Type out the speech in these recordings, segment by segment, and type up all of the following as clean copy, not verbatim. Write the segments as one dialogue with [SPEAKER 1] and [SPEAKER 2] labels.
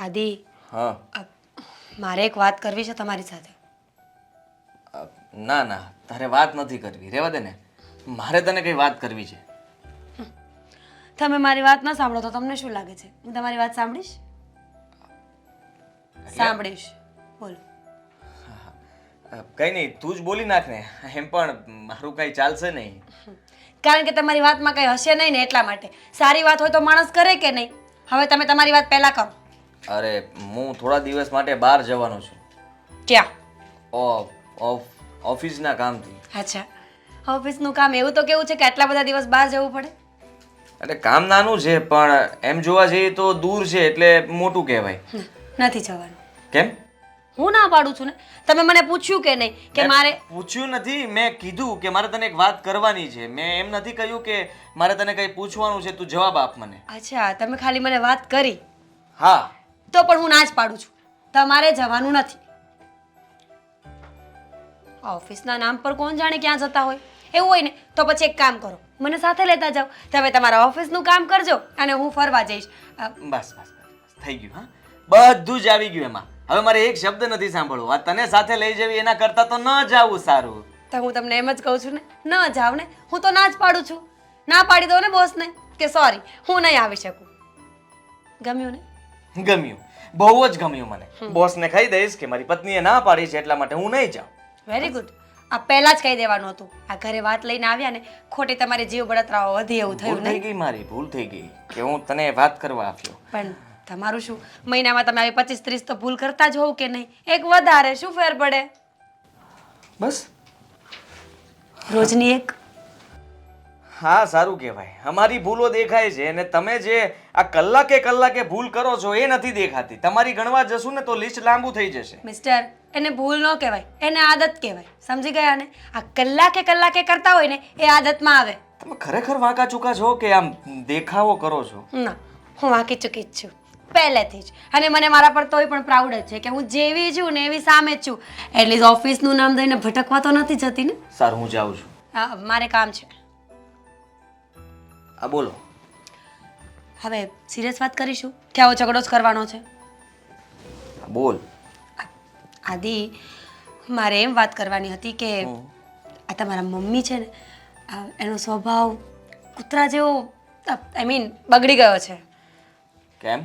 [SPEAKER 1] આદિ,
[SPEAKER 2] હા.
[SPEAKER 1] મારે એક વાત કરવી છે તમારી સાથે.
[SPEAKER 2] ના ના, તારે વાત નથી કરવી, રહેવા દે ને. મારે તને કઈ વાત કરવી છે.
[SPEAKER 1] તમે મારી વાત ન સાંભળો તો તમને શું લાગે છે? હું તમારી વાત સાંભળીશ? સાંભળીશ. બોલો.
[SPEAKER 2] કઈ નહીં, તું જ બોલી નાખ ને. એમ પણ મારું કઈ ચાલશે નહીં.
[SPEAKER 1] કારણ કે તમારી વાતમાં કઈ હશે નહીં ને એટલા માટે. સારી વાત હોય તો માણસ કરે કે નહીં? હવે તમે તમારી વાત પહેલા કરો.
[SPEAKER 2] અરે, હું થોડા દિવસ માટે બહાર જવાનો છું.
[SPEAKER 1] ક્યાં?
[SPEAKER 2] ઓફિસના કામથી.
[SPEAKER 1] અચ્છા, ઓફિસનું કામ એવું તો કેવું છે કે આટલા બધા દિવસ બહાર જવું પડે?
[SPEAKER 2] એટલે કામ નાનું છે પણ એમ જોવા જઈએ તો દૂર છે એટલે મોટું કહેવાય.
[SPEAKER 1] નથી જવાનું.
[SPEAKER 2] કેમ?
[SPEAKER 1] હું ના પાડું છું ને. તમે મને પૂછ્યું કે નહીં કે મારે?
[SPEAKER 2] પૂછ્યું નથી, મેં કીધું કે મારે તને એક વાત કરવાની છે. મેં એમ નથી કહ્યું કે મારે તને કંઈ પૂછવાનું છે, તું જવાબ આપ મને.
[SPEAKER 1] અચ્છા, તમે ખાલી મને વાત કરી.
[SPEAKER 2] હા.
[SPEAKER 1] તો પણ હું ના જ પાડું છું. તમારે જવાનું નથી. ઓફિસના નામ પર કોણ જાણે ક્યાં જતા હોય. એવું હોય ને તો પછી એક કામ કરો, મને સાથે લેતા જાઓ. તમે તમારા ઓફિસનું કામ કરજો અને હું ફરવા જઈશ.
[SPEAKER 2] બસ બસ બસ થઈ ગયું. હા, બધું જ આવી ગયું એમાં. હવે મારે એક શબ્દ નથી સાંભળવો. આ તને સાથે લઈ જવી એના કરતાં તો ન જાવું સારું.
[SPEAKER 1] તો હું તમને એમ જ કહું છું ને, ન જાવ ને. હું તો ના જ પાડું છું. ના પાડી દો ને બોસને કે સોરી, હું નહીં આવી શકું. ગમ્યું ને?
[SPEAKER 2] ગમ્યું, બહુ જ ગમ્યું મને. બોસને કહી દઈશ કે મારી પત્નીએ ના પાડી છે એટલા માટે હું નહીં જાઉં.
[SPEAKER 1] Very good. આ પહેલા જ કહી દેવાનું હતું. આ ઘરે વાત લઈને આવ્યા ને, ખોટી તમારી જીવ બળતરાઓ વધી એવું થયું
[SPEAKER 2] ભૂલ થઈ
[SPEAKER 1] નહીં?
[SPEAKER 2] ગઈ, મારી ભૂલ થઈ ગઈ કે હું તને વાત કરવા આવ્યો.
[SPEAKER 1] પણ તમારું શું, મહિનામાં તમે આવી 25-30 તો ભૂલ કરતા જ હોવ કે નહીં? એક વધારે શું ફેર પડે?
[SPEAKER 2] બસ.
[SPEAKER 1] રોજની એક.
[SPEAKER 2] હા, સારું કહેવાય. અમારી ભૂલો દેખાય છે અને તમે જે આ કલાકે કલાકે ભૂલ કરો છો એ નથી દેખાતી. તમારી ગણવા જશું ને તો લિસ્ટ લાંબુ થઈ જશે.
[SPEAKER 1] મિસ્ટર, એને ભૂલ ન કહેવાય, એને આદત કહેવાય. સમજી ગયા ને? આ કલાકે કલાકે કરતા હોય ને એ આદતમાં આવે.
[SPEAKER 2] તમે ખરેખર વાંકા ચૂકા છો કે આમ દેખાવો કરો છો?
[SPEAKER 1] ના, હું વાંકી ચૂકી જ છું પહેલેથી જ. અને મને મારા પર તોય પણ પ્રાઉડ જ છે કે હું જેવી છું ને એવી સામે જ છું. એટલીસ્ટ ઓફિસનું નામ દઈને ભટકવા તો નથી જતી ને.
[SPEAKER 2] સારું, હું જાઉં છું.
[SPEAKER 1] હા, મારે કામ છે.
[SPEAKER 2] આ બોલો.
[SPEAKER 1] હવે સિરિયસ વાત કરીશું કે આવો ઝઘડો જ કરવાનો છે?
[SPEAKER 2] બોલ.
[SPEAKER 1] આદિ, મારે એમ વાત કરવાની હતી કે આ તમારા મમ્મી છે ને, એનો સ્વભાવ કૂતરા જેવો આઈ મીન બગડી ગયો છે.
[SPEAKER 2] કેમ?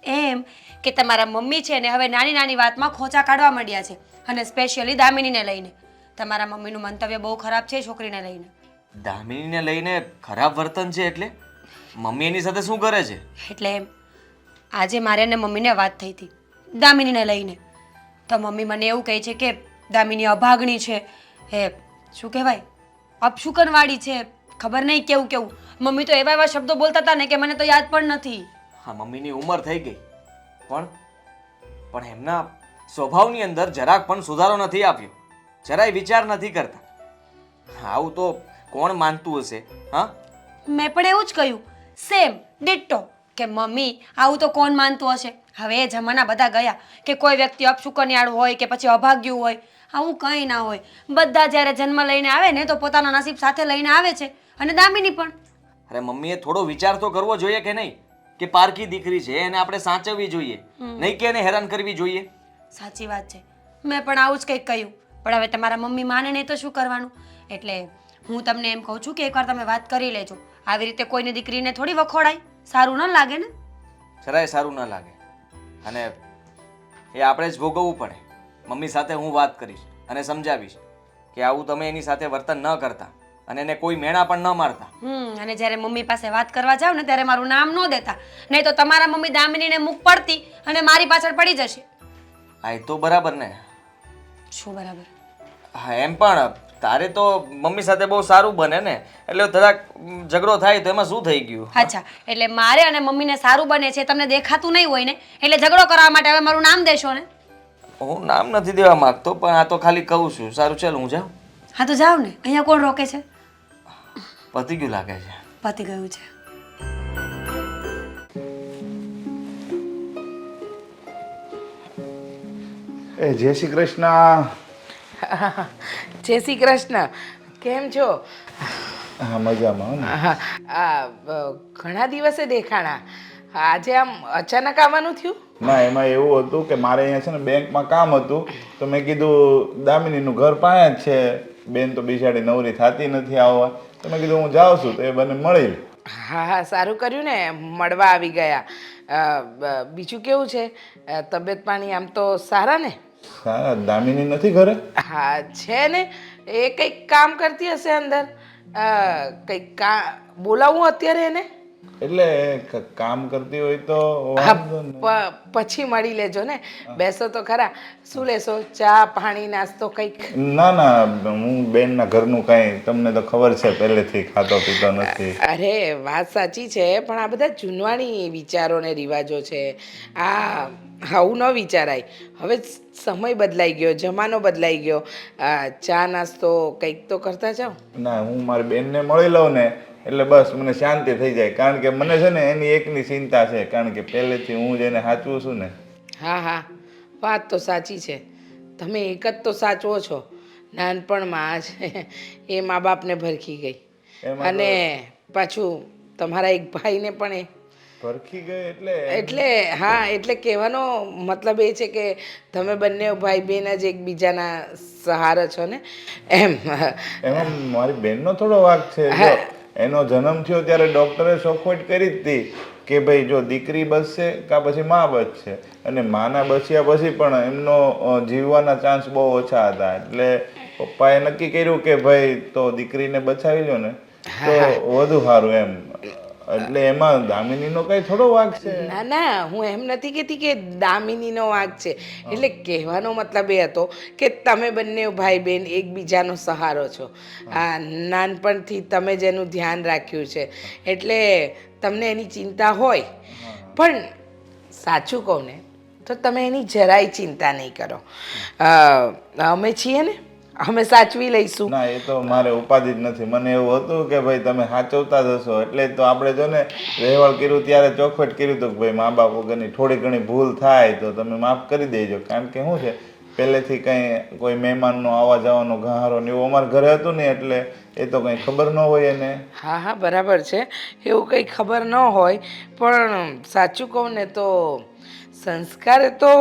[SPEAKER 1] એમ કે તમારા મમ્મી છે ને હવે નાની નાની વાતમાં ખોચા કાઢવા માંડ્યા છે. અને સ્પેશિયલી દામિનીને લઈને. તમારા મમ્મીનું મંતવ્ય બહુ ખરાબ છે છોકરીને લઈને.
[SPEAKER 2] દામિનીને લઈને ખરાબ વર્તન છે એટલે? મમ્મી એની સાથે શું કરે છે?
[SPEAKER 1] એટલે એમ આજે મારે અને મમ્મીને વાત થઈ હતી દામિનીને લઈને. તો મમ્મી મને એવું કહે છે કે દામિની અભાગણી છે, એ શું કહેવાય, અપશુકનવાળી છે, ખબર નહીં કેવું કેવું. મમ્મી તો એવા એવા શબ્દો બોલતા હતા ને કે મને તો યાદ પણ નથી.
[SPEAKER 2] હા, મમ્મીની ઉંમર થઈ ગઈ પણ એમના સ્વભાવની અંદર જરાક પણ સુધારો નથી આવ્યો. જરાય વિચાર નથી કરતા. આવું તો કોણ માનતું હશે? હા,
[SPEAKER 1] મેં પણ એવું જ કહ્યું, સેમ ડિટ્ટો, કે મમ્મી આવું તો કોણ માનતું હશે. હવે એ જમાના બધા ગયા કે કોઈ વ્યક્તિ અપશુકનિયાળું હોય કે પછી અભાગ્યું હોય. આવું કંઈ ના હોય. બધા જ્યારે જન્મ લઈને આવે ને તો પોતાના નસીબ સાથે લઈને આવે છે. અને દામિની પણ.
[SPEAKER 2] અરે, મમ્મીએ થોડો વિચાર તો કરવો જોઈએ કે નહીં? કે પારકી દીકરી છે એને આપણે સાચવવી જોઈએ, નહીં કે એને હેરાન કરવી જોઈએ.
[SPEAKER 1] સાચી વાત છે. મેં પણ આવું જ કંઈક કહ્યું. પણ હવે તમારા મમ્મી માને નહીં તો શું કરવાનું? એટલે હું તમને એમ કહું છું કે એકવાર તમે વાત કરી લેજો. આવી રીતે કોઈની દીકરીને થોડી વખોડાય. સારું ન લાગે ને?
[SPEAKER 2] જરાય સારું ન લાગે. અને એ આપણે જ ભોગવવું પડે. મમ્મી સાથે હું વાત કરીશ અને સમજાવીશ કે આવું તમે એની સાથે વર્તન ન કરતા અને એને કોઈ મેણા પણ ન મારતા.
[SPEAKER 1] અને જ્યારે મમ્મી પાસે વાત કરવા જાવ ને ત્યારે મારું નામ ન દેતા. નહીં તો તમારા મમ્મી દામિનીને મુખ પડતી અને મારી પાછળ પડી જશે.
[SPEAKER 2] હા, એ તો બરાબર ને.
[SPEAKER 1] શું બરાબર?
[SPEAKER 2] હા, એમ પણ તારે તો મમ્મી સાથે બહુ સારું બને ને, એટલે જરાક ઝઘડો થાય તો એમાં શું થઈ ગયું?
[SPEAKER 1] અચ્છા, એટલે મારે અને મમ્મીને સારું બને છે તમને દેખાતું નહીં હોય ને, એટલે ઝઘડો કરવા માટે હવે મારું નામ દેશો ને?
[SPEAKER 2] હું નામ નથી દેવા માંગતો પણ આ તો ખાલી કહું છું. સારું, ચાલ હું જાઉં.
[SPEAKER 1] હા, તો જાવ ને. અહીંયા કોણ રોકે છે?
[SPEAKER 2] પતી ગયું લાગે છે.
[SPEAKER 1] પતી ગયું છે.
[SPEAKER 3] એ જય શ્રી કૃષ્ણ.
[SPEAKER 4] જય શ્રી કૃષ્ણ. કેમ છો?
[SPEAKER 3] હા, મજામાં.
[SPEAKER 4] ઘણા દિવસે દેખાણા. આજે આમ અચાનક આવવાનું થયું?
[SPEAKER 3] ના, એમાં એવું હતું કે મારે અહીંયા છે ને બેંકમાં કામ હતું, તો મેં કીધું દામિનીનું ઘર પાસે જ છે, બેન તો બિચારી નવરી થતી નથી આવવા, તો મેં કીધું હું જાઉં છું તો એ બંને મળી લે.
[SPEAKER 4] હા હા, સારું કર્યું ને, મળવા આવી ગયા. બીજું કેવું છે? તબિયત પાણી આમ તો સારા ને?
[SPEAKER 3] હા, દામિની નથી ઘરે?
[SPEAKER 4] હા છે ને, એ કંઈક કામ કરતી હશે અંદર. કંઈક બોલાવું અત્યારે એને?
[SPEAKER 3] એટલે કામ કરતી હોય તો
[SPEAKER 4] હા,
[SPEAKER 3] વાંધો નહીં.
[SPEAKER 4] પછી મળી લેજો ને. બેસો તો ખરા. શું લેશો? ચા, પાણી, નાસ્તો કંઈક?
[SPEAKER 3] ના ના, હું બેનના ઘરનું કાંઈ, તમને તો ખબર છે પહેલેથી ખાતો પીતો નથી.
[SPEAKER 4] અરે વાત સાચી છે, પણ આ બધા જૂનવાણી વિચારો ને રિવાજો છે. આવું ન વિચારાય. હવે સમય બદલાઈ ગયો, જમાનો બદલાઈ ગયો. ચા નાસ્તો કંઈક તો કરતા જાઓ.
[SPEAKER 3] ના, હું મારી બેનને મળી લઉં ને એટલે બસ મને શાંતિ થઈ જાય, કારણ કે મને છે ને એની એકની ચિંતા છે, કારણ કે પહેલેથી હું જ એને સાચવું છું ને.
[SPEAKER 4] હા હા, વાત તો સાચી છે. તમે એક જ તો સાચવો છો. નાનપણમાં જ એ મા બાપને ભરખી ગઈ,
[SPEAKER 3] એમાં
[SPEAKER 4] અને પાછું તમારા એક ભાઈને પણ એ
[SPEAKER 3] ભરખી ગઈ એટલે
[SPEAKER 4] એટલે હા, એટલે કહેવાનો મતલબ એ છે કે તમે બંને ભાઈ બહેન જ એકબીજાના સહારા છો ને, એમ.
[SPEAKER 3] એમાં મારી બેનનો થોડો વાંક છે. જો એનો જન્મ થયો ત્યારે ડૉક્ટરે ચોખવટ કરી જ હતી કે ભાઈ જો દીકરી બચશે કાં પછી મા બચશે, અને માના બચ્યા પછી પણ એમનો જીવવાના ચાન્સ બહુ ઓછા હતા, એટલે પપ્પાએ નક્કી કર્યું કે ભાઈ તો દીકરીને બચાવી લો ને તો વધુ સારું એમ. એટલે એમાં દામિનીનો કઈ થોડો વાંક છે?
[SPEAKER 4] ના ના, હું એમ નથી કહેતી કે દામિનીનો વાંક છે. એટલે કહેવાનો મતલબ એ હતો કે તમે બંને ભાઈ બહેન એકબીજાનો સહારો છો. નાનપણથી તમે જ એનું ધ્યાન રાખ્યું છે, એટલે તમને એની ચિંતા હોય. પણ સાચું કહું ને તો તમે એની જરાય ચિંતા નહીં કરો. અમે છીએ ને, અમે સાચવી લઈશું.
[SPEAKER 3] ના, એ તો મારે ઉપાધિ જ નથી. મને એવું હતું કે ભાઈ તમે સાચવતા જ હશો, એટલે જ તો આપણે જો ને વહેવાળ કર્યું ત્યારે ચોખવટ કર્યું હતું કે ભાઈ મા બાપ વગરની થોડી ઘણી ભૂલ થાય તો તમે માફ કરી દેજો, કારણ કે શું છે પહેલેથી કંઈ કોઈ મહેમાનનો આવવા જવાનો ગહારો ને એવું અમારા ઘરે હતું ને, એટલે એ તો કંઈ ખબર ન હોય એને.
[SPEAKER 4] હા હા, બરાબર છે. એવું કંઈ ખબર ન હોય, પણ સાચું કહું ને તો સંસ્કાર તો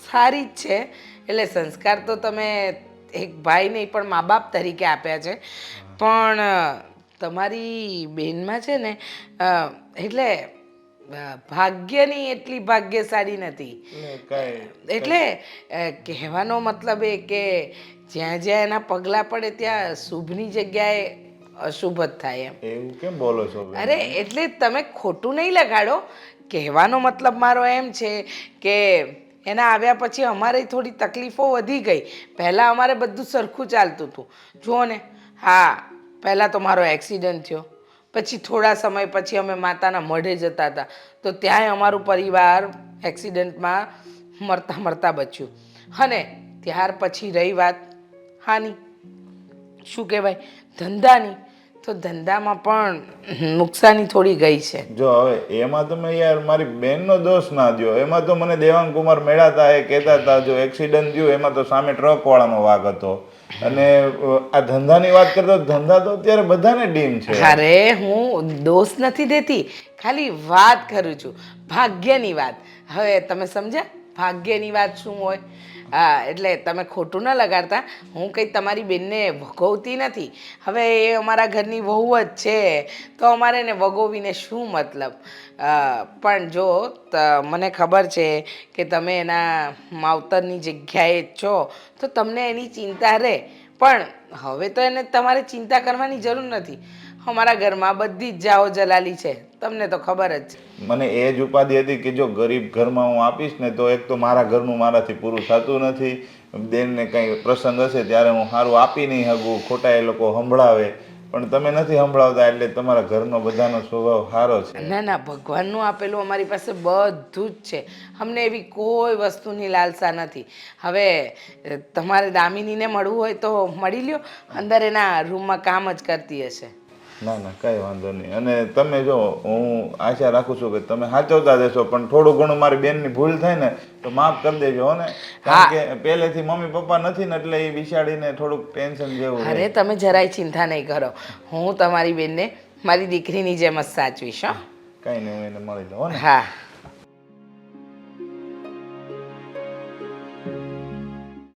[SPEAKER 4] સારી જ છે. એટલે સંસ્કાર તો તમે એક ભાઈ નહીં પણ મા બાપ તરીકે આપ્યા છે. પણ તમારી બેનમાં છે ને, એટલે ભાગ્યની એટલી ભાગ્યશાળી નથી. એટલે કહેવાનો મતલબ એ કે જ્યાં જ્યાં એના પગલાં પડે ત્યાં શુભની જગ્યાએ અશુભ જ થાય એમ.
[SPEAKER 3] એવું કેમ બોલો છો બેન?
[SPEAKER 4] અરે એટલે તમે ખોટું નહીં લગાડો. કહેવાનો મતલબ મારો એમ છે કે એના આવ્યા પછી અમારે થોડી તકલીફો વધી ગઈ. પહેલાં અમારે બધું સરખું ચાલતું હતું. જુઓ ને, હા, પહેલાં તો મારો એક્સિડન્ટ થયો, પછી થોડા સમય પછી અમે માતાના મઢે જતા હતા, તો ત્યાંય અમારું પરિવાર એક્સિડન્ટમાં મરતા મરતા બચ્યું. અને ત્યાર પછી રહી વાત હાની, શું કહેવાય, ધંધાની, તો ધંધામાં પણ નુકસાની થોડી ગઈ છે.
[SPEAKER 3] જો હવે એમાં તમે યાર મારી બેનનો દોષ ના દો. એમાં તો મને દેવાંગ કુમાર મેળાતા એ કહેતા હતા જો એક્સિડન્ટ થયું એમાં તો સામે ટ્રકવાળાનો વાગ હતો. અને આ ધંધાની વાત કરતો, ધંધા તો અત્યારે બધાને ડીમ છે.
[SPEAKER 4] અરે હું દોષ નથી દેતી, ખાલી વાત કરું છું ભાગ્યની વાત. હવે તમે સમજ્યા ભાગ્યની વાત શું હોય? હા, એટલે તમે ખોટું ન લગાડતા. હું કંઈ તમારી બેનને વગોવતી નથી. હવે એ અમારા ઘરની વહુ જ છે, તો અમારે એને વગોવીને શું મતલબ? પણ જો મને ખબર છે કે તમે એના માવતરની જગ્યાએ જ છો, તો તમને એની ચિંતા રહે. પણ હવે તો એને તમારે ચિંતા કરવાની જરૂર નથી. અમારા ઘરમાં બધી જ જાઓ જલાલી છે, તમને તો ખબર જ છે.
[SPEAKER 3] મને એ જ ઉપાધિ હતી કે જો ગરીબ ઘરમાં હું આપીશ ને તો એક તો મારા ઘરનું મારાથી પૂરું થતું નથી. બેનને કંઈ પ્રસંગ હશે ત્યારે હું સારું આપી નહીં શકું, ખોટા એ લોકો સંભળાવે. પણ તમે નથી સંભળાવતા, એટલે તમારા ઘરનો બધાનો સ્વભાવ સારો છે.
[SPEAKER 4] ના ના, ભગવાનનું આપેલું અમારી પાસે બધું જ છે. અમને એવી કોઈ વસ્તુની લાલસા નથી. હવે તમારે દામિનીને મળવું હોય તો મળી લ્યો, અંદર એના રૂમમાં કામ જ કરતી હશે.
[SPEAKER 3] ના ના, કઈ વાંધો નહીં. અને તમે જો, હું આશા રાખું છું કે તમે સાચવતા જશો, પણ થોડું ઘણું મારી બેનની ભૂલ થાય ને તો માફ કરી દેજો હો ને, કારણ કે પહેલેથી મમ્મી પપ્પા નથી ને એટલે એ વિચારીને થોડુંક ટેન્શન જેવું.
[SPEAKER 4] અરે તમે જરાય ચિંતા નહીં કરો, હું તમારી બેનને મારી દીકરીની જેમ જ સાચવીશ.
[SPEAKER 3] કાંઈ નહીં હું એને મળી લઉં હો ને
[SPEAKER 4] હા